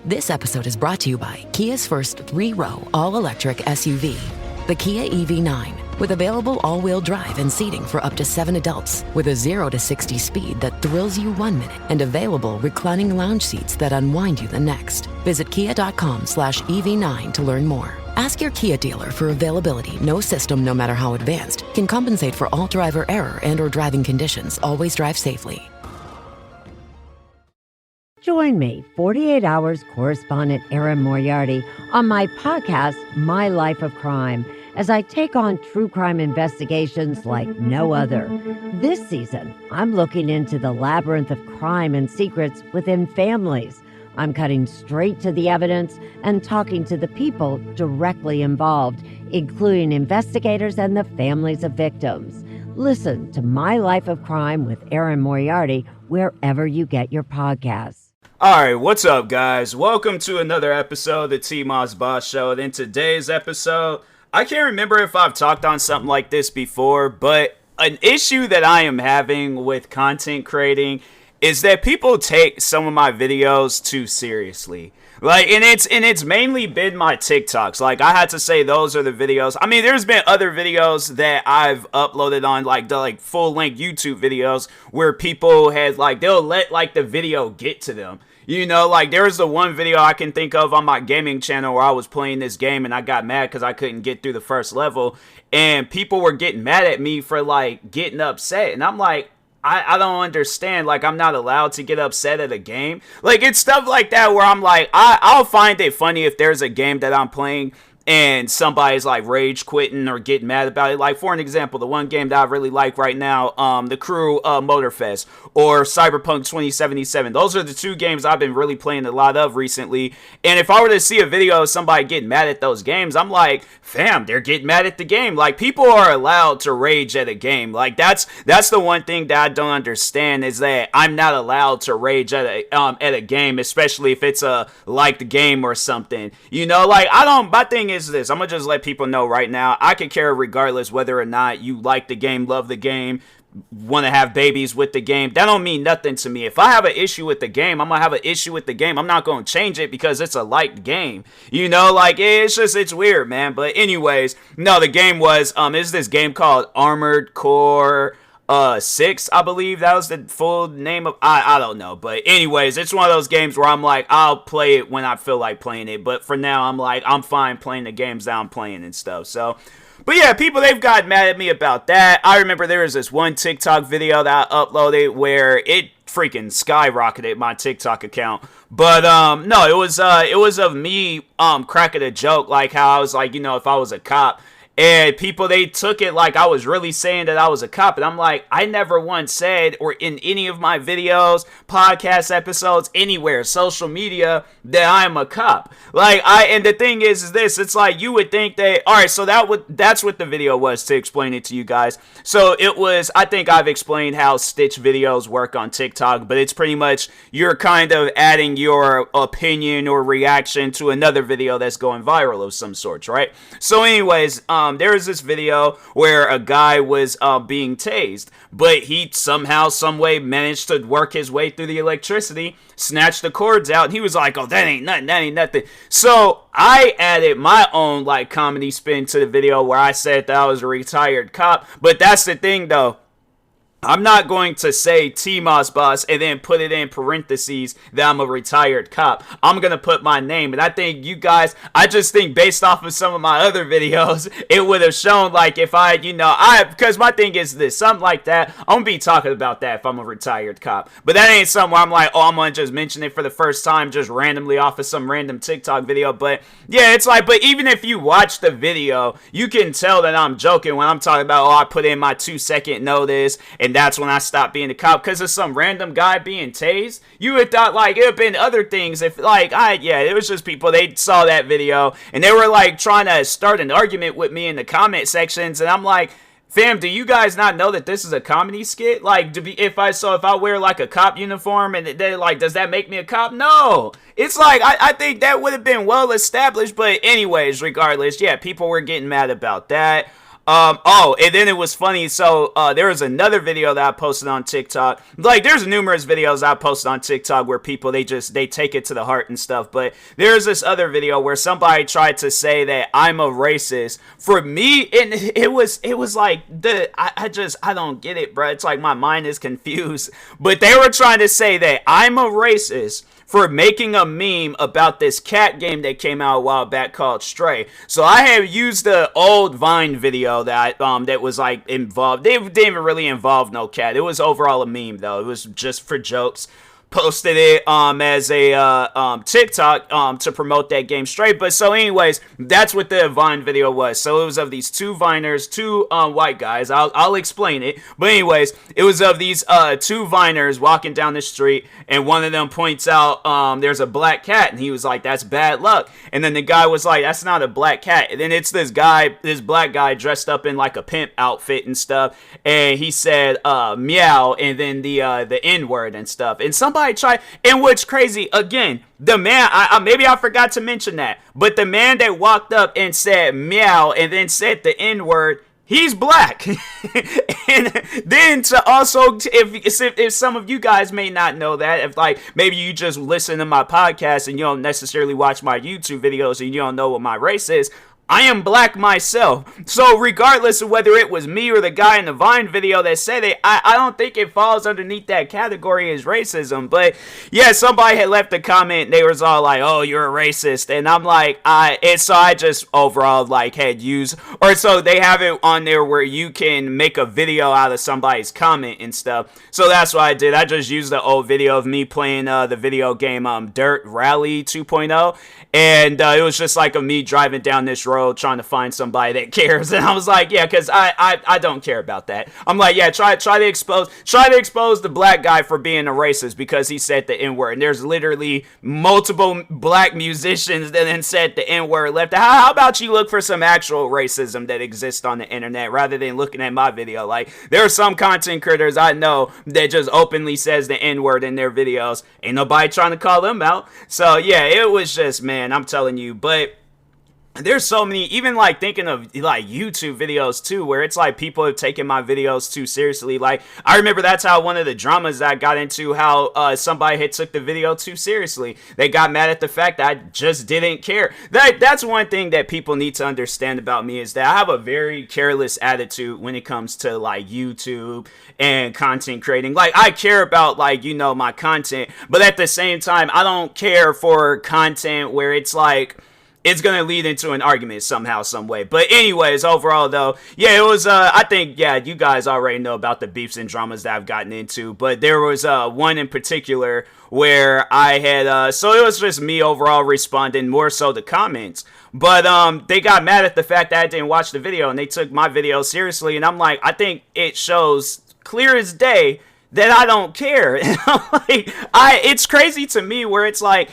This episode is brought to you by Kia's first 3-row all-electric SUV, the Kia EV9, with available all-wheel drive and seating for up to 7 adults, with a 0 to 60 speed that thrills you 1 minute, and available reclining lounge seats that unwind you the next. Visit kia.com/EV9 to learn more. Ask your Kia dealer for availability. No system, no matter how advanced, can compensate for all driver error and or driving conditions. Always drive safely. Join me, 48 Hours correspondent Erin Moriarty, on my podcast, My Life of Crime, as I take on true crime investigations like no other. This season, I'm looking into the labyrinth of crime and secrets within families. I'm cutting straight to the evidence and talking to the people directly involved, including investigators and the families of victims. Listen to My Life of Crime with Erin Moriarty wherever you get your podcasts. Alright, what's up, guys? Welcome to another episode of the TMossBoss Show. And in today's episode, I can't remember if I've talked on something like this before, but an issue that I am having with content creating is that people take some of my videos too seriously. And it's mainly been my TikToks. Like, I had to say those are the videos. I mean, there's been other videos that I've uploaded on, the full-length YouTube videos where people had, they'll let, the video get to them. You know, there was the one video I can think of on my gaming channel where I was playing this game and I got mad because I couldn't get through the first level. And people were getting mad at me for, getting upset. And I'm like, I don't understand. I'm not allowed to get upset at a game. It's stuff like that where I'm like, I'll find it funny if there's a game that I'm playing and somebody's rage quitting or getting mad about it. For an example, the one game that I really like right now, The Crew Motorfest or Cyberpunk 2077. Those are the two games I've been really playing a lot of recently. And if I were to see a video of somebody getting mad at those games, I'm like, fam, they're getting mad at the game. People are allowed to rage at a game. That's the one thing that I don't understand, is that I'm not allowed to rage at a game, especially if it's a liked game or something. You know, my thing is this. I'm gonna just let people know right now, I could care regardless whether or not you like the game, love the game, want to have babies with the game. That don't mean nothing to me. If I have an issue with the game, I'm gonna have an issue with the game. I'm not gonna change it because it's a liked game. You know, it's weird, man. But anyways, no, the game was is this game called Armored Core 6, I believe that was the full name of, I don't know, but anyways, it's one of those games where I'm like, I'll play it when I feel like playing it, but for now, I'm like, I'm fine playing the games that I'm playing and stuff, so, but yeah, people, they've gotten mad at me about that. I remember there was this one TikTok video that I uploaded where it freaking skyrocketed my TikTok account, but, no, it was of me, cracking a joke, how I was if I was a cop. And people, they took it like I was really saying that I was a cop. And I'm like, I never once said, or in any of my videos, podcast episodes, anywhere, social media, that I am a cop. And the thing is this, it's you would think that, alright, so that's what the video was, to explain it to you guys. So it was, I think I've explained how stitch videos work on TikTok, but it's pretty much, you're kind of adding your opinion or reaction to another video that's going viral of some sorts, right? So anyways, there was this video where a guy was being tased, but he somehow, some way managed to work his way through the electricity, snatched the cords out, and he was like, oh, that ain't nothing. So I added my own comedy spin to the video where I said that I was a retired cop, but that's the thing though. I'm not going to say TMossBoss and then put it in parentheses that I'm a retired cop. I'm going to put my name. And I think you guys, I just think based off of some of my other videos, it would have shown if I, because my thing is this, something like that, I'm going to be talking about that if I'm a retired cop. But that ain't something where I'm like, oh, I'm going to just mention it for the first time, just randomly off of some random TikTok video. But yeah, it's but even if you watch the video, you can tell that I'm joking when I'm talking about, oh, I put in my 2-second notice and that's when I stopped being a cop because of some random guy being tased. You would thought it would have been other things if it was just people, they saw that video and they were trying to start an argument with me in the comment sections, and I'm like, fam, do you guys not know that this is a comedy skit? If I wear a cop uniform and they does that make me a cop? No. It's I think that would have been well established, but anyways, regardless, yeah, people were getting mad about that. And then it was funny. So, there was another video that I posted on TikTok. Like, there's numerous videos I posted on TikTok where people, they take it to the heart and stuff. But there's this other video where somebody tried to say that I'm a racist. For me, and it was like, I don't get it, bro. It's like my mind is confused. But they were trying to say that I'm a racist for making a meme about this cat game that came out a while back called Stray. So I have used the old Vine video that that was like involved. They didn't even really involve no cat. It was overall a meme though. It was just for jokes. Posted it as a TikTok to promote that game Stray. But so anyways, that's what the Vine video was. So it was of these two Viners, two white guys. I'll explain it. But anyways, it was of these two Viners walking down the street, and one of them points out there's a black cat, and he was like, that's bad luck. And then the guy was like, that's not a black cat. And then it's this black guy dressed up in like a pimp outfit and stuff, and he said meow, and then the N-word and stuff. And somebody tried, and what's crazy, again, the man, maybe I forgot to mention that, but the man that walked up and said meow and then said the N-word, he's black. And then to also, if some of you guys may not know that, if like maybe you just listen to my podcast and you don't necessarily watch my YouTube videos and you don't know what my race is, I am black myself. So regardless of whether it was me or the guy in the Vine video that said it, I don't think it falls underneath that category as racism. But yeah, somebody had left a comment. They was all like, oh, you're a racist. And I'm like, so I just overall like had used, or so they have it on there where you can make a video out of somebody's comment and stuff. So that's what I did. I just used the old video of me playing the video game Dirt Rally 2.0. And it was just like me driving down this road trying to find somebody that cares. And I was like, yeah, because I don't care about that. I'm like, yeah, try to expose the black guy for being a racist because he said the N-word. And there's literally multiple black musicians that then said the N-word left. How about you look for some actual racism that exists on the internet rather than looking at my video? Like, there are some content creators I know that just openly says the N-word in their videos. Ain't nobody trying to call them out. So yeah, it was just, man, I'm telling you. But there's so many, even like thinking of like YouTube videos too, where it's like people have taken my videos too seriously. Like, I remember that's how one of the dramas that I got into, how somebody had took the video too seriously. They got mad at the fact that I just didn't care. That's one thing that people need to understand about me, is that I have a very careless attitude when it comes to like YouTube and content creating. Like, I care about like, you know, my content, but at the same time, I don't care for content where it's like, it's going to lead into an argument somehow, some way. But anyways, overall though, yeah, it was, I think, yeah, you guys already know about the beefs and dramas that I've gotten into, but there was one in particular where I had, so it was just me overall responding more so to comments, but they got mad at the fact that I didn't watch the video, and they took my video seriously, and I'm like, I think it shows clear as day that I don't care. And I'm like, it's crazy to me where it's like,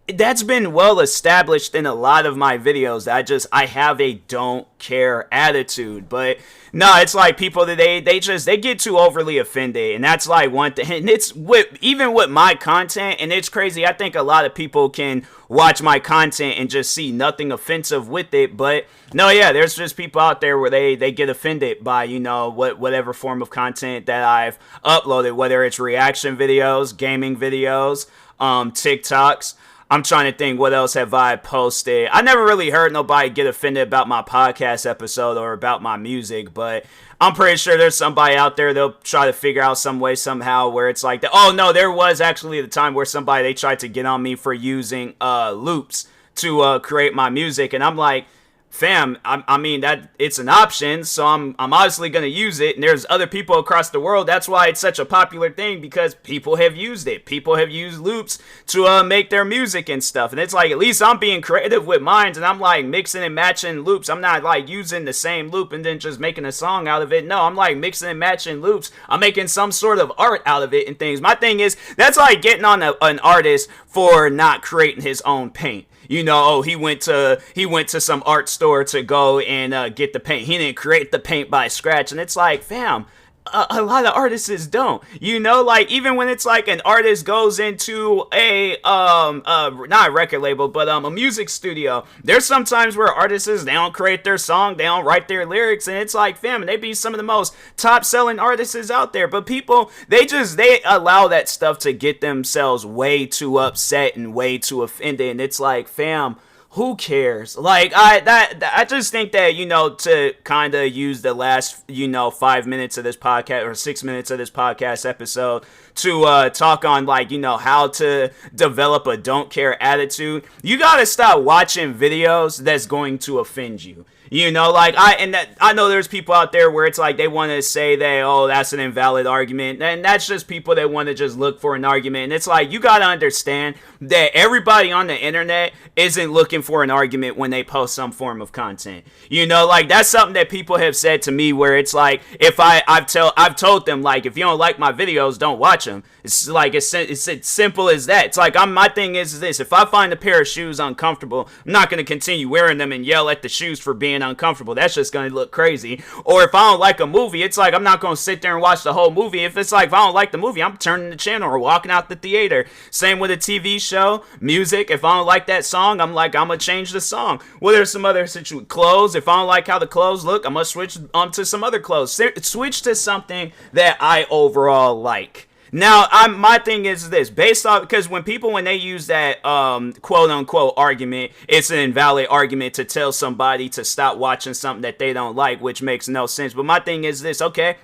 that's been well established in a lot of my videos that I have a don't care attitude. But no, it's like people that they get too overly offended, and that's like one thing. And it's even with my content, and it's crazy. I think a lot of people can watch my content and just see nothing offensive with it, but no, yeah, there's just people out there where they get offended by, you know, whatever form of content that I've uploaded, whether it's reaction videos, gaming videos, TikToks. I'm trying to think, what else have I posted? I never really heard nobody get offended about my podcast episode or about my music, but I'm pretty sure there's somebody out there, they'll try to figure out some way somehow where it's like, oh no, there was actually the time where they tried to get on me for using loops to create my music, and I'm like, fam, I mean, that it's an option, so I'm obviously going to use it, and there's other people across the world. That's why it's such a popular thing, because people have used it. People have used loops to make their music and stuff, and it's like, at least I'm being creative with mine, and I'm like mixing and matching loops. I'm not like using the same loop and then just making a song out of it. No, I'm like mixing and matching loops. I'm making some sort of art out of it and things. My thing is, that's like getting on an artist for not creating his own paint. You know, oh, he went to some art store to go and get the paint. He didn't create the paint by scratch. And it's like, fam, a lot of artists don't, like even when it's like an artist goes into a not a record label, but a music studio, there's sometimes where artists, they don't create their song, they don't write their lyrics, and it's like, fam, they be some of the most top selling artists out there, but people, they allow that stuff to get themselves way too upset and way too offended, and it's like, fam, who cares? Like, I just think that, to kind of use the last, 5 minutes of this podcast or 6 minutes of this podcast episode to talk on, like, how to develop a don't care attitude. You gotta stop watching videos that's going to offend you. Like, I know there's people out there where it's like they want to say that, oh, that's an invalid argument, and that's just people that want to just look for an argument. And it's like, you gotta understand that everybody on the internet isn't looking for an argument when they post some form of content. Like, that's something that people have said to me, where it's like, if I've told them, like, if you don't like my videos, don't watch them. It's like, it's simple as that. It's like, my thing is this: if I find a pair of shoes uncomfortable, I'm not going to continue wearing them and yell at the shoes for being uncomfortable. That's just going to look crazy. Or if I don't like a movie, it's like, I'm not going to sit there and watch the whole movie. If it's like, if I don't like the movie, I'm turning the channel or walking out the theater. Same with a TV show, music. If I don't like that song, I'm like, I'm going to change the song. Well, there's some other clothes. If I don't like how the clothes look, I'm going to switch to some other clothes. Switch to something that I overall like. Now, my thing is this, based off, because when they use that quote unquote argument, it's an invalid argument to tell somebody to stop watching something that they don't like, which makes no sense. But my thing is this: okay,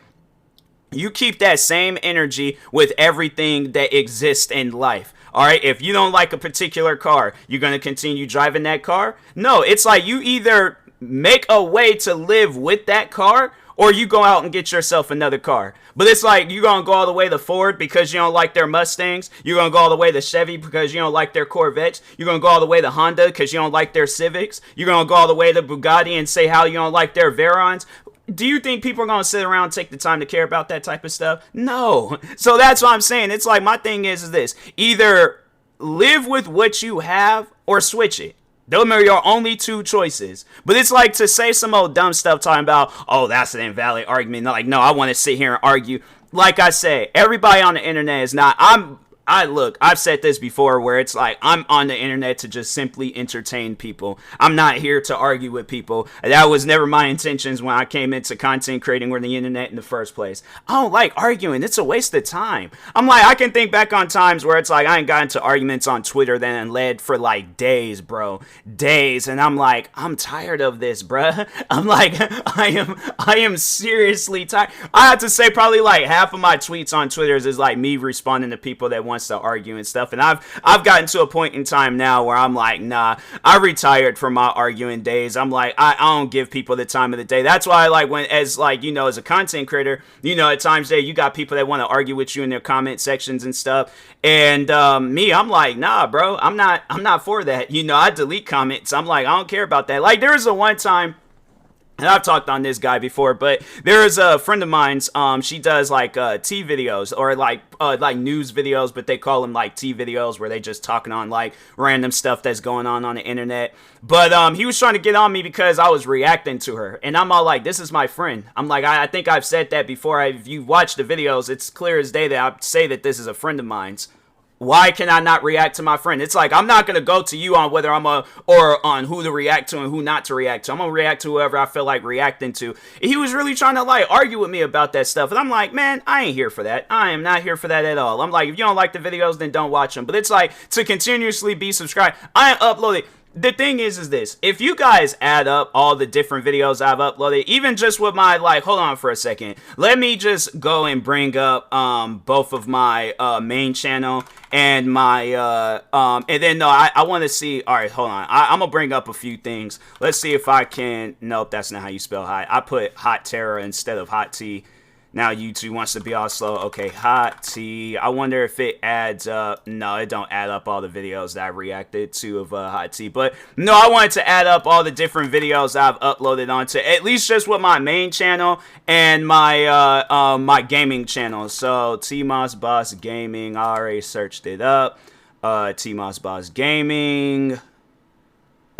you keep that same energy with everything that exists in life. All right, if you don't like a particular car, you're going to continue driving that car? No, it's like, you either make a way to live with that car, or you go out and get yourself another car. But it's like, you're going to go all the way to Ford because you don't like their Mustangs. You're going to go all the way to Chevy because you don't like their Corvettes. You're going to go all the way to Honda because you don't like their Civics. You're going to go all the way to Bugatti and say how you don't like their Veyrons. Do you think people are going to sit around and take the time to care about that type of stuff? No. So that's what I'm saying. It's like, my thing is this: either live with what you have or switch it. Those are your only two choices. But it's like, to say some old dumb stuff talking about, oh, that's an invalid argument. Like, no, I want to sit here and argue. Like I say, everybody on the internet is not. I've said this before, where it's like, I'm on the internet to just simply entertain people. I'm not here to argue with people. That was never my intentions when I came into content creating or the internet in the first place. I don't like arguing. It's a waste of time. I'm like, I can think back on times where it's like, I ain't got into arguments on Twitter that led for like days, bro. Days. And I'm like, I'm tired of this, bruh. I'm like, I am seriously tired. I have to say, probably like half of my tweets on Twitter is like me responding to people that wants to argue and stuff. And I've gotten to a point in time now where I'm like, nah, I retired from my arguing days. I'm like, I don't give people the time of the day. That's why, like, as a content creator, at times there you got people that want to argue with you in their comment sections and stuff. And me, I'm like, nah, bro, I'm not for that. I delete comments. I'm like, I don't care about that. Like, there was a one time, and I've talked on this guy before, but there is a friend of mine's, she does like tea videos, or like news videos, but they call them like tea videos, where they just talking on like random stuff that's going on the internet. But he was trying to get on me because I was reacting to her, and I'm all like, this is my friend. I'm like, I think I've said that before. If you watch the videos, it's clear as day that I say that this is a friend of mine's. Why can I not react to my friend? It's like, I'm not going to go to you on whether or on who to react to and who not to react to. I'm going to react to whoever I feel like reacting to. He was really trying to like argue with me about that stuff. And I'm like, man, I ain't here for that. I am not here for that at all. I'm like, if you don't like the videos, then don't watch them. But it's like, to continuously be subscribed. I uploaded. The thing is this: if you guys add up all the different videos I've uploaded, even just with my, like, hold on for a second, let me just go and bring up both of my main channel and my and then no, I want to see. All right, hold on, I'm gonna bring up a few things. Let's see if I can. Nope, that's not how you spell hot. I put hot terror instead of hot tea. Now YouTube wants to be all slow. Okay, hot tea. I wonder if it adds up. No, it don't add up all the videos that I reacted to of hot tea. But no, I wanted to add up all the different videos I've uploaded onto at least just with my main channel and my my gaming channel. So TMossBoss Gaming. I already searched it up. TMossBoss Gaming.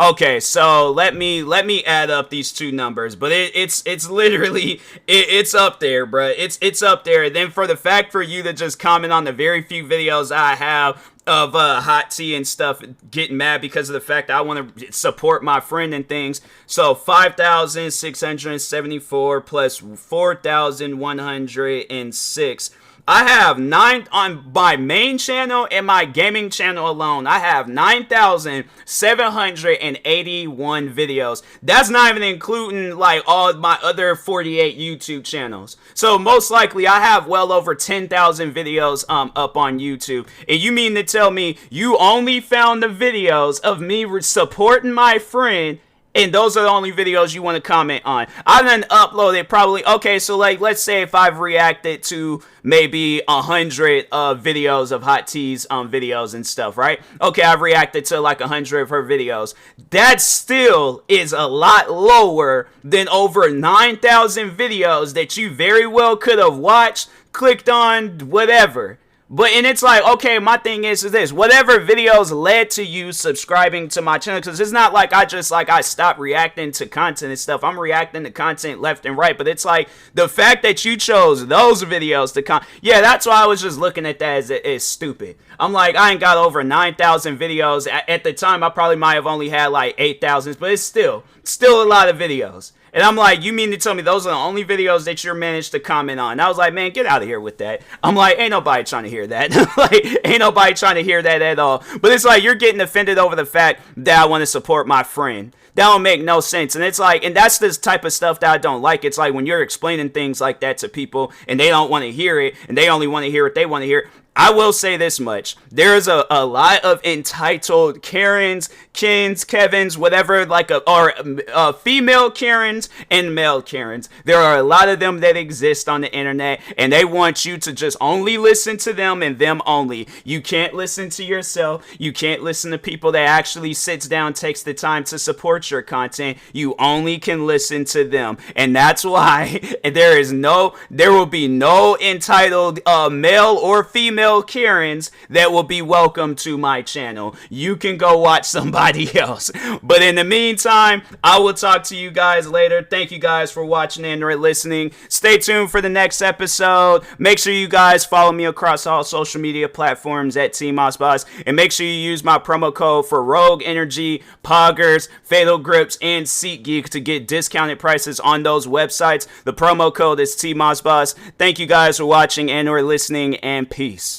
Okay, so let me add up these two numbers, but it's literally it's up there, bro. It's up there. And then for the fact for you to just comment on the very few videos I have of hot tea and stuff, getting mad because of the fact I want to support my friend and things. So 5,674 plus 4,106. I have 9 on my main channel and my gaming channel alone. I have 9,781 videos. That's not even including like all my other 48 YouTube channels. So most likely I have well over 10,000 videos up on YouTube. And you mean to tell me you only found the videos of me supporting my friend, and those are the only videos you want to comment on? I then uploaded probably, okay, so like, let's say if I've reacted to maybe 100 videos of Hot Tea's videos and stuff, right? Okay, I've reacted to like 100 of her videos. That still is a lot lower than over 9,000 videos that you very well could have watched, clicked on, whatever. But, and it's like, okay, my thing is this, whatever videos led to you subscribing to my channel, because it's not like I stopped reacting to content and stuff. I'm reacting to content left and right, but it's like the fact that you chose those videos to yeah, that's why I was just looking at that as stupid. I'm like, I ain't got over 9,000 videos. At the time, I probably might have only had like 8,000, but it's still a lot of videos. And I'm like, you mean to tell me those are the only videos that you're managed to comment on? And I was like, man, get out of here with that. I'm like, ain't nobody trying to hear that. Like, ain't nobody trying to hear that at all. But it's like, you're getting offended over the fact that I want to support my friend. That don't make no sense. And it's like, and that's this type of stuff that I don't like. It's like when you're explaining things like that to people and they don't want to hear it and they only want to hear what they want to hear. I will say this much. There's a lot of entitled Karens, Kens, Kevins, whatever, like female Karens and male Karens. There are a lot of them that exist on the internet, and they want you to just only listen to them and them only. You can't listen to yourself. You can't listen to people that actually sits down, takes the time to support your content. You only can listen to them. And that's why there will be no entitled male or female Karens that will be welcome to my channel. You can go watch somebody else. But in the meantime, I will talk to you guys later. Thank you guys for watching and listening. Stay tuned for the next episode. Make sure you guys follow me across all social media platforms at TMossBoss. And make sure you use my promo code for Rogue Energy, Poggers, Fatal Grips, and SeatGeek to get discounted prices on those websites. The promo code is TMossBoss. Thank you guys for watching and listening, and peace.